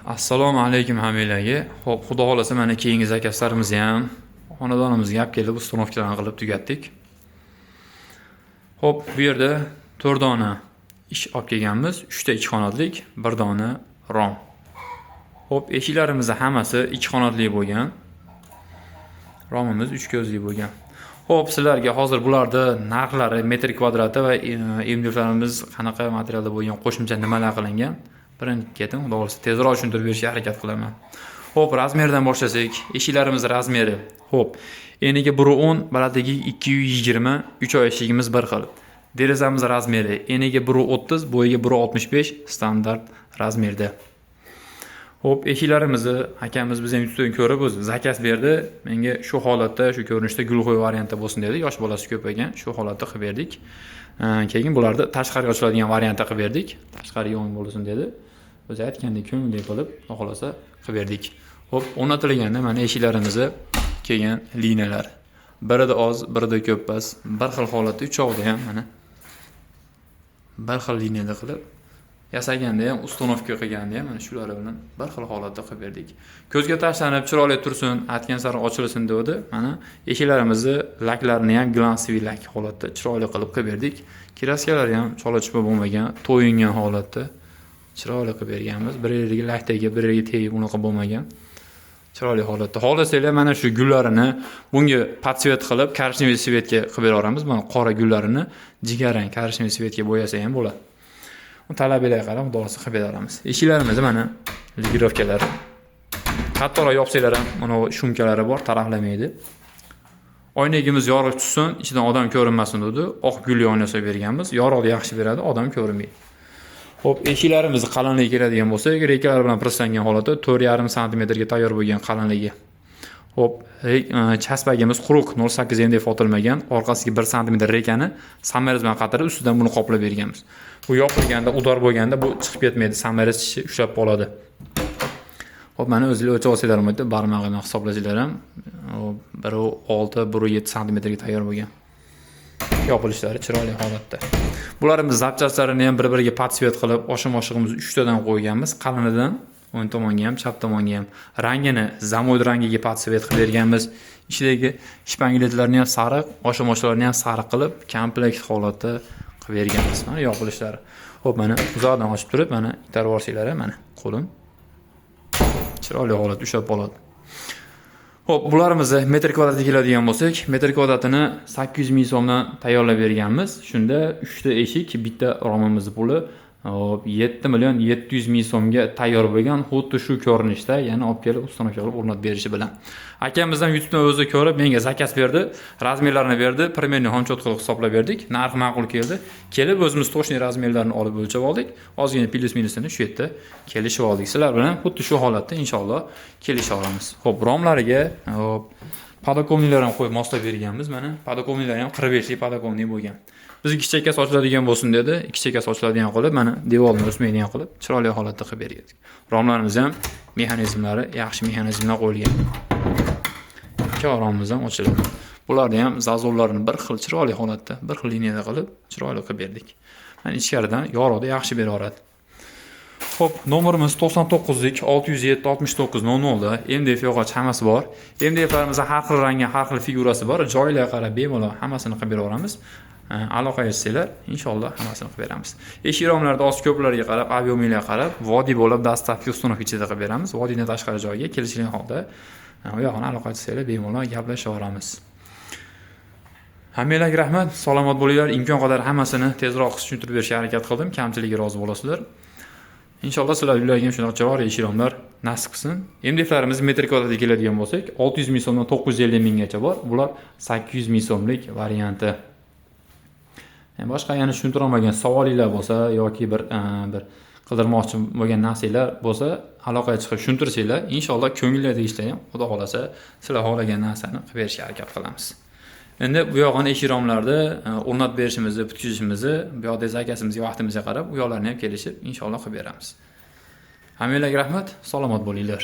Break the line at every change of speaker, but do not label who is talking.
Assalomu alaykum hammalarga. Xo'p, xudo xolasa mana keyingi zakaslarimizni ham xonadonimizga olib kelib, uстановкаларni qilib tugatdik. Xo'p, bu yerda 4 dona ish olib kelganmiz. 3 ta 2 qanotlik, 1 dona rom. Xo'p, eshiklarimiz hammasi 2 qanotli bo'lgan. Romimiz 3 ko'zli bo'lgan. Xo'p, sizlarga hozir bularda narxlari, metr kvadrati va emdiflarimiz qanaqa materialda bo'lgan, qo'shimcha nimalar qilingan, birinchi ketin, xudo xolasa tezroq tushuntirib berishga harakat qilaman. Xo'p, razmerdan boshlasak, eshiklarimiz razmeri. Xo'p, eniga 1.10, balandligi 220, 3 oy eshigimiz bir xil. Derazamiz razmeri eniga 1.30, bo'yiga 1.65 standart razmerda. Xo'p, eshiklarimizni akamiz biz ham YouTubedan ko'rib o'zi zakaz berdi. Menga shu holatda, shu ko'rinishda gulxo'y variantda bo'lsin dedi. Yosh bolasi ko'p ekan, shu holatda qilib berdik. Keyin bularni tashqariga ochiladigan variantda qilib berdik. Tashqariga yo'ng bo'lsin dedi. O'zi aytgandek ko'ngilli qilib, xohlasa qilib berdik. Xo'p, o'rnatilganda mana eshiklarimizni kelgan liniyalar. Birida oz, birida ko'p emas. Bir xil holatda uchovda ham mana bir xil liniyada qilib yasaganda ham, uстановка qilganda ham mana shular bilan bir xil holatda qilib berdik. Ko'zga tashlanib, chiroyli tursin, atgan sari ochilsin dedi. Mana eshiklarimizni laklarini ham glansiy lak holatda chiroyli qilib berdik. Kraskalar ham chola-chupa bo'lmagan, to'yingan holatda chiroyli qilib berganmiz. Bir-biriga lakdagi, bir-biriga tegib unaqa bo'lmagan. Chiroyli holatda. Xohlasanglar mana shu gullarini bunga podsvet qilib, korishniy svetga qilib beraveramiz. Mana qora gullarini jigarrang korishniy svetga bo'yasa ham bo'ladi. Talablarga qarab xudosi qilib beramiz. Eshiklarimiz mana ligirovkalar. Qattiqroq yopsanglar ham mana shumkalari bor, taraflamaydi. Oynagimiz yorug' tushsin, ichidan odam ko'rinmasin dedi. Oq gulli oyna solib berganmiz. Yorug'ni yaxshi beradi, odam ko'rinmaydi. Xo'p, eshiklarimiz qalinligi keladigan bo'lsa, rekalar bilan presslangan holatda 4,5 sm ga tayyor bo'lgan qalinligi. Xo'p, chaspagimiz quruq 0.8 MDF otilmagan, orqasiga 1 sm rekani samarez bilan qatirib, ustidan buni qoplab berganmiz. Bu yopilganda, udor bo'lganda bu chiqib ketmaydi, samarez ushlab qoladi. Xo'p, mana o'zingizlar o'lchab olsanglar bo'lmaydi, barmog'i bilan hisoblasanglar ham 1.6, 1.7 sm ga tayyor bo'lgan. Yopilishlari chiroyli holatda. Bularimiz zapchastlarini ham bir-biriga podsvet qilib, oshim-oshig'imizni 3 tadan qo'yganmiz, qalinidan o'ng tomonga ham, chap tomonga ham. Rangini zamoyd rangiga podsvet qilib berganmiz. Ichidagi shpangletlarni ham sariq, oshim-oshlarni ham sariq qilib, komplekt holatda qilib berganmiz. Mana yopilishlari. Xo'p, mana uzoqdan ochib turib, mana itarib olsanglar, mana qo'lim chiroyli holatda ushlab qoladi. Xo'p, bularimizni metr kvadratiga keladigan bo'lsak, metr kvadratini 800 ming so'mdan tayyorlab berganmiz. Shunda 3 ta eshik, bitta romimiz puli 7 million 700 ming so'mga tayyor bo'lgan, xuddi shu ko'rinishda, ya'ni olib kelib uстановка qilib o'rnatib berishi bilan. Akamizdan YouTubedan o'zi ko'rib, menga zakaz berdi, razmerlarni berdi, primerni ham cho'tqilib hisoblab berdik. Narx ma'qul keldi. Kelib o'zimiz to'shni razmerlarni olib o'lchab oldik. Ozgina plus minusini shu yerda kelishib oldik. Sizlar bilan xuddi shu holatda inshaalloh kelisha olamiz. Xo'p, romlariga podokomniklar ham qo'yib moslab berganmiz. Mana podokomniklar ham 45 lik podokomnik bo'lgan. Biz ikki chekkasi ochiladigan bo'lsin dedi. Ikki chekkasi ochiladigan qilib, mana devorni o'smaydigan qilib, chiroyli holatda qilib berdik. Romlarimiz ham mexanizmlari yaxshi mexanizmlar qo'yilgan. Ikki romimiz ham ochiladi. Bularni ham zazollarni bir xil chiroyli holatda, bir xil liniyada qilib, chiroyli qilib berdik. Mana ichkaridan yorug'ni yaxshi beraveradi. Xo'p, nomerimiz 99lik 607 69 00 da. MDF yog'och hammasi bor. MDFlarimiz har xil rangi, har xil figurasi bor. Joylarga qarab bemalol hammasini qilib beraveramiz. Aloqa etsanglar, inshaalloh hammasini qilib beramiz. Eshik romlarida oz ko'plarga qarab, aviomiylarga qarab, vodiy bo'lib dastavka uстановка ichida qilib beramiz. Vodiydan tashqari joyga kelishgan holda u yoqni aloqa etsanglar, bemalol gaplashaveramiz. Hammalarga rahmat, salomat bo'linglar. Imkon qadar hammasini tezroq tushuntirib berishga harakat qildim. Kamchiligiga rozi bo'lasizlar. Inshaalloh sizlar uylarga shunaqa chiroyli eshik romlar nasib qilsin. MDFlarimiz metr kvadratiga keladigan bo'lsak, 600 ming so'mdan 950 minggacha bor. Bular 800 ming so'mlik varianti. Boshqa yana tushuntira olmagan savolinglar bo'lsa yoki bir qidirmoqchi bo'lgan narsalar bo'lsa, aloqaga chiqib tushuntirsanglar, inshaalloh ko'ngillarda ishlar ham xudo xolasa sizlar xohlagan narsani qilib berishga harakat qilamiz. Endi bu yo'g'ini eshik romlarni o'rnatib berishimizni, bitkizishimizni, bu yoqda zakasimizga, vaqtimizga qarab, u yoqlarni ham kelishib inshaalloh qilib beramiz. Hammalarga rahmat, salomat bo'linglar.